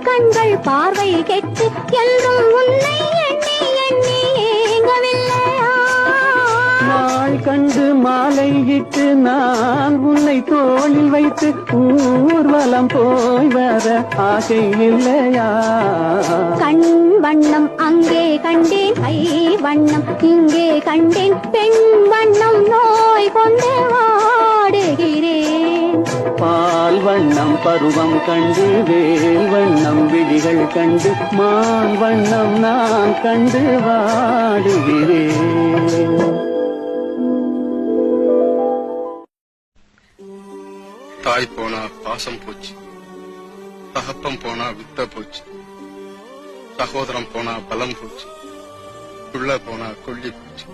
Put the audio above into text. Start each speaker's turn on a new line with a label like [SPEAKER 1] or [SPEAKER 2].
[SPEAKER 1] கண்கள் பார்வை கெட்டு என்றும் உன்னை எண்ணி எண்ணி ஏங்கவில்லையா?
[SPEAKER 2] நாள் கண்டு மாலையிட்டு நான் உன்னை தோளில் வைத்து ஊர்வலம் போய் வர ஆசை இல்லையா?
[SPEAKER 1] கண் வண்ணம் அங்கே கண்டேன், கை வண்ணம் இங்கே கண்டேன், பெண் வண்ணம் நோய் கொண்டு வாடுகிறேன்.
[SPEAKER 2] பால் வண்ணம் பருவம் கண்டு வேல் வண்ணம் விழிகள் கண்டு மான் வண்ணம் நான் கண்டு வாடுகிறேன்.
[SPEAKER 3] தாய் போனா பாசம் போச்சு, தகப்பம் போனா வித்த போச்சு, சகோதரம் போனா பலம் போச்சு, புள்ள போனா கொல்லி போச்சு.